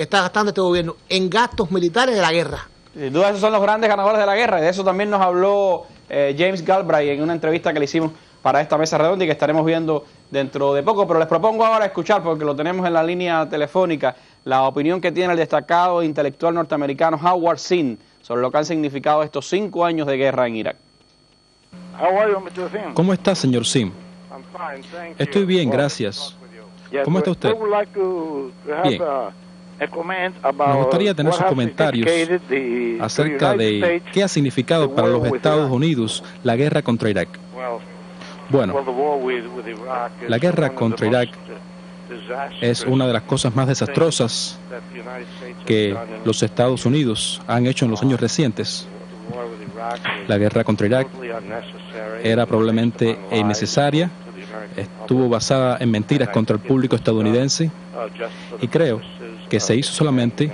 está gastando este gobierno en gastos militares de la guerra. Sin duda esos son los grandes ganadores de la guerra, y de eso también nos habló James Galbraith en una entrevista que le hicimos para esta mesa redonda y que estaremos viendo dentro de poco. Pero les propongo ahora escuchar, porque lo tenemos en la línea telefónica, la opinión que tiene el destacado intelectual norteamericano Howard Zinn sobre lo que han significado estos 5 años de guerra en Irak. ¿Cómo está, señor Zinn? Estoy bien, gracias. ¿Cómo está usted? Bien. Nos gustaría tener sus comentarios acerca de qué ha significado para los Estados Unidos la guerra contra Irak. Bueno, la guerra contra Irak es una de las cosas más desastrosas que los Estados Unidos han hecho en los años recientes. La guerra contra Irak era probablemente innecesaria, estuvo basada en mentiras contra el público estadounidense y creo que se hizo solamente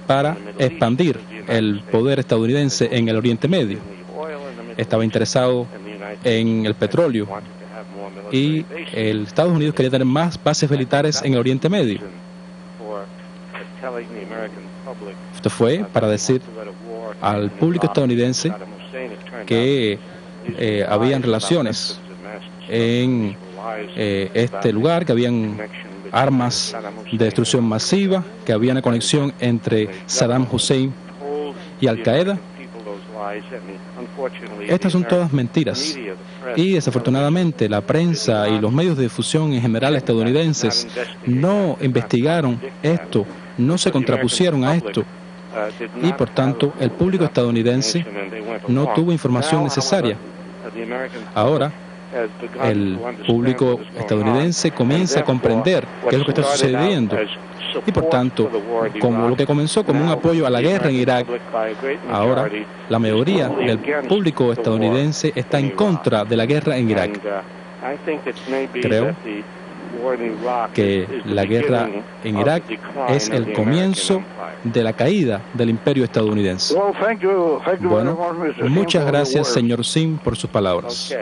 para expandir el poder estadounidense en el Oriente Medio. Estaba interesado en el petróleo y el Estados Unidos quería tener más bases militares en el Oriente Medio. Esto fue para decir al público estadounidense que habían relaciones en este lugar, que habían armas de destrucción masiva, que había una conexión entre Saddam Hussein y Al-Qaeda. Estas son todas mentiras y desafortunadamente la prensa y los medios de difusión en general estadounidenses no investigaron esto, no se contrapusieron a esto y por tanto el público estadounidense no tuvo información necesaria. Ahora el público estadounidense comienza a comprender qué es lo que está sucediendo y por tanto, como lo que comenzó como un apoyo a la guerra en Irak, ahora la mayoría del público estadounidense está en contra de la guerra en Irak. Creo que la guerra en Irak es el comienzo de la caída del imperio estadounidense. Bueno, muchas gracias, señor Zinn, por sus palabras.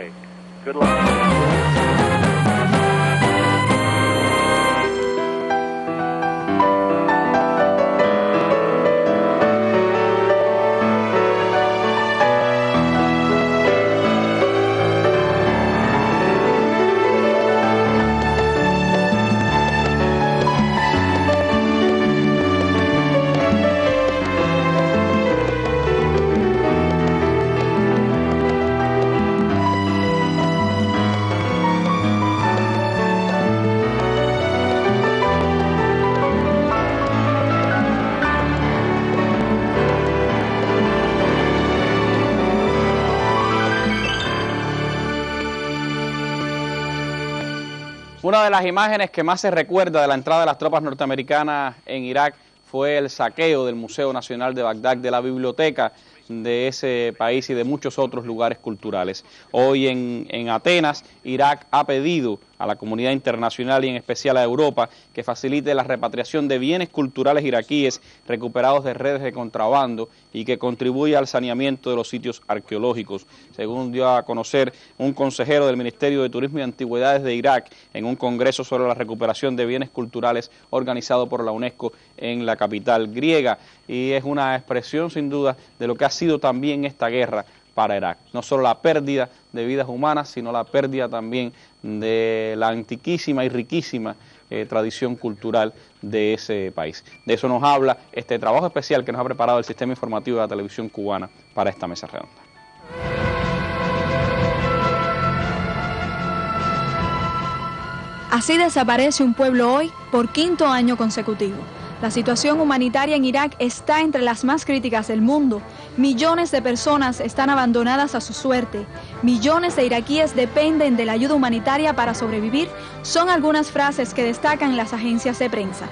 Una de las imágenes que más se recuerda de la entrada de las tropas norteamericanas en Irak fue el saqueo del Museo Nacional de Bagdad, de la biblioteca de ese país y de muchos otros lugares culturales. Hoy en Atenas, Irak ha pedido a la comunidad internacional y en especial a Europa que facilite la repatriación de bienes culturales iraquíes recuperados de redes de contrabando y que contribuya al saneamiento de los sitios arqueológicos, según dio a conocer un consejero del Ministerio de Turismo y Antigüedades de Irak en un congreso sobre la recuperación de bienes culturales organizado por la UNESCO en la capital griega. Y es una expresión sin duda de lo que ha sido también esta guerra para Irak. No solo la pérdida de vidas humanas, sino la pérdida también de la antiquísima y riquísima tradición cultural de ese país. De eso nos habla este trabajo especial que nos ha preparado el Sistema Informativo de la Televisión Cubana para esta mesa redonda. Así desaparece un pueblo hoy por 5º año consecutivo. La situación humanitaria en Irak está entre las más críticas del mundo. Millones de personas están abandonadas a su suerte. Millones de iraquíes dependen de la ayuda humanitaria para sobrevivir. Son algunas frases que destacan las agencias de prensa.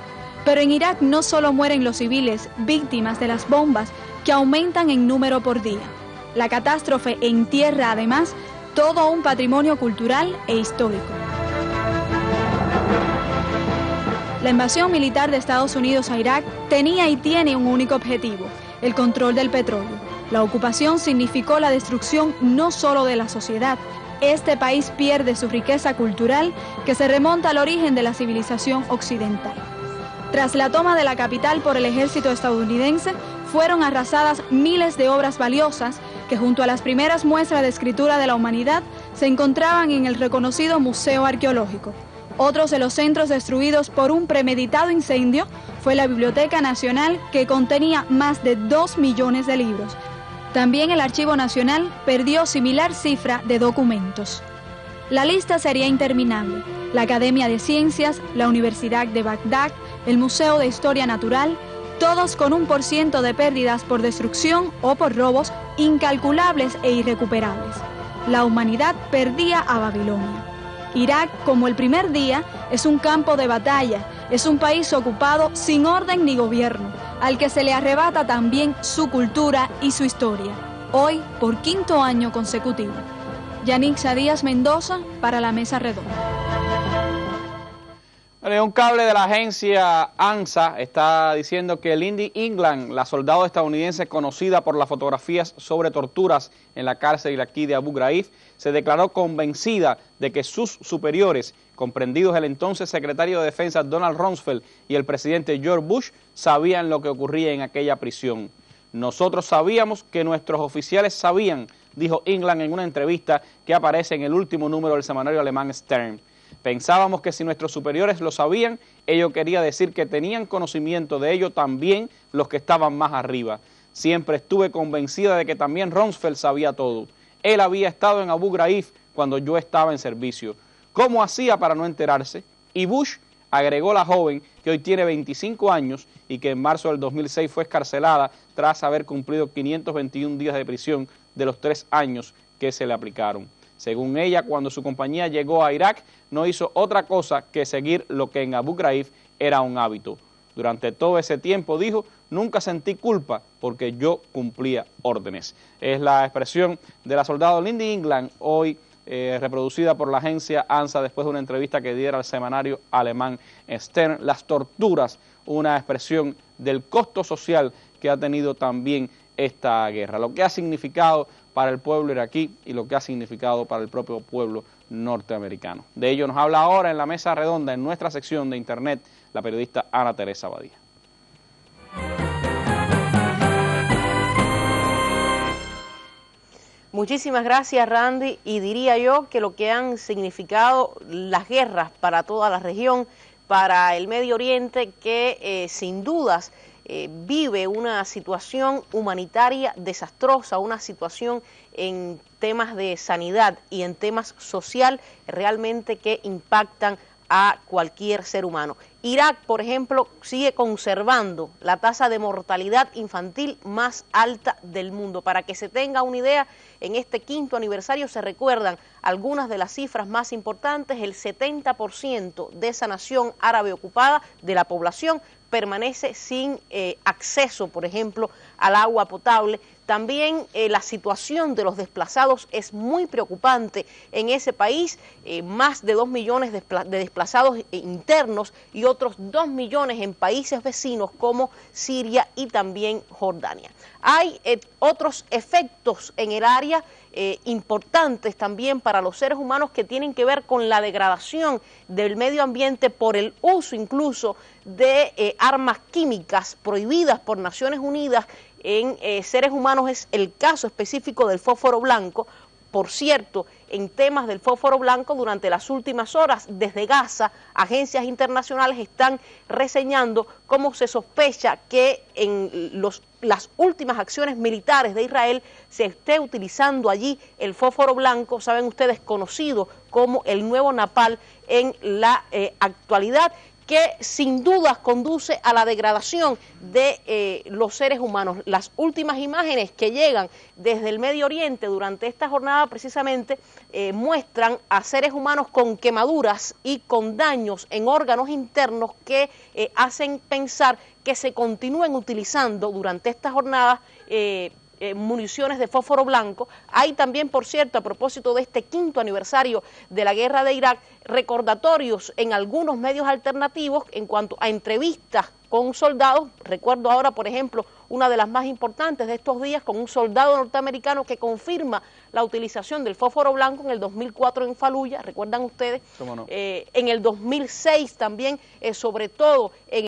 Pero en Irak no solo mueren los civiles, víctimas de las bombas, que aumentan en número por día. La catástrofe entierra además todo un patrimonio cultural e histórico. La invasión militar de Estados Unidos a Irak tenía y tiene un único objetivo: el control del petróleo. La ocupación significó la destrucción no solo de la sociedad. Este país pierde su riqueza cultural que se remonta al origen de la civilización occidental. Tras la toma de la capital por el ejército estadounidense, fueron arrasadas miles de obras valiosas que junto a las primeras muestras de escritura de la humanidad se encontraban en el reconocido Museo Arqueológico. Otros de los centros destruidos por un premeditado incendio fue la Biblioteca Nacional, que contenía más de 2 millones de libros. También el Archivo Nacional perdió similar cifra de documentos. La lista sería interminable. La Academia de Ciencias, la Universidad de Bagdad, el Museo de Historia Natural, todos con un % de pérdidas por destrucción o por robos incalculables e irrecuperables. La humanidad perdía a Babilonia. Irak, como el primer día, es un campo de batalla, es un país ocupado sin orden ni gobierno, al que se le arrebata también su cultura y su historia, hoy por 5º año consecutivo. Yanixa Díaz Mendoza para la Mesa Redonda. Un cable de la agencia ANSA está diciendo que Lindy England, la soldado estadounidense conocida por las fotografías sobre torturas en la cárcel iraquí de Abu Ghraib, se declaró convencida de que sus superiores, comprendidos el entonces secretario de Defensa Donald Rumsfeld y el presidente George Bush, sabían lo que ocurría en aquella prisión. Nosotros sabíamos que nuestros oficiales sabían, dijo England en una entrevista que aparece en el último número del semanario alemán Stern. Pensábamos que si nuestros superiores lo sabían, ello quería decir que tenían conocimiento de ello también los que estaban más arriba. Siempre estuve convencida de que también Rumsfeld sabía todo. Él había estado en Abu Ghraib cuando yo estaba en servicio. ¿Cómo hacía para no enterarse? Y Bush, agregó la joven, que hoy tiene 25 años y que en marzo del 2006 fue excarcelada tras haber cumplido 521 días de prisión de los 3 años que se le aplicaron. Según ella, cuando su compañía llegó a Irak, no hizo otra cosa que seguir lo que en Abu Ghraib era un hábito. Durante todo ese tiempo, dijo, nunca sentí culpa porque yo cumplía órdenes. Es la expresión de la soldado Lindy England, hoy reproducida por la agencia ANSA después de una entrevista que diera al semanario alemán Stern. Las torturas, una expresión del costo social que ha tenido también esta guerra, lo que ha significado para el pueblo iraquí y lo que ha significado para el propio pueblo norteamericano. De ello nos habla ahora en la Mesa Redonda, en nuestra sección de Internet, la periodista Ana Teresa Badía. Muchísimas gracias, Randy, y diría yo que lo que han significado las guerras para toda la región, para el Medio Oriente, que sin dudas vive una situación humanitaria desastrosa, una situación en temas de sanidad y en temas social realmente que impactan a cualquier ser humano. Irak, por ejemplo, sigue conservando la tasa de mortalidad infantil más alta del mundo. Para que se tenga una idea, en este 5º aniversario se recuerdan algunas de las cifras más importantes. El 70% de esa nación árabe ocupada, de la población, permanece sin acceso, por ejemplo, al agua potable. También la situación de los desplazados es muy preocupante en ese país, más de 2 millones de desplazados internos y otros 2 millones en países vecinos como Siria y también Jordania. Hay otros efectos en el área importantes también para los seres humanos que tienen que ver con la degradación del medio ambiente por el uso incluso de armas químicas prohibidas por Naciones Unidas en seres humanos. Es el caso específico del fósforo blanco. Por cierto, en temas del fósforo blanco, durante las últimas horas, desde Gaza, agencias internacionales están reseñando cómo se sospecha que en las últimas acciones militares de Israel se esté utilizando allí el fósforo blanco, saben ustedes, conocido como el nuevo napal en la actualidad, que sin dudas conduce a la degradación de los seres humanos. Las últimas imágenes que llegan desde el Medio Oriente durante esta jornada precisamente muestran a seres humanos con quemaduras y con daños en órganos internos que hacen pensar que se continúen utilizando durante esta jornada municiones de fósforo blanco. Hay también, por cierto, a propósito de este 5º aniversario de la guerra de Irak, recordatorios en algunos medios alternativos en cuanto a entrevistas con soldados. Recuerdo ahora, por ejemplo, una de las más importantes de estos días con un soldado norteamericano que confirma la utilización del fósforo blanco en el 2004 en Faluya, ¿recuerdan ustedes? ¿Cómo no? En el 2006 también, sobre todo en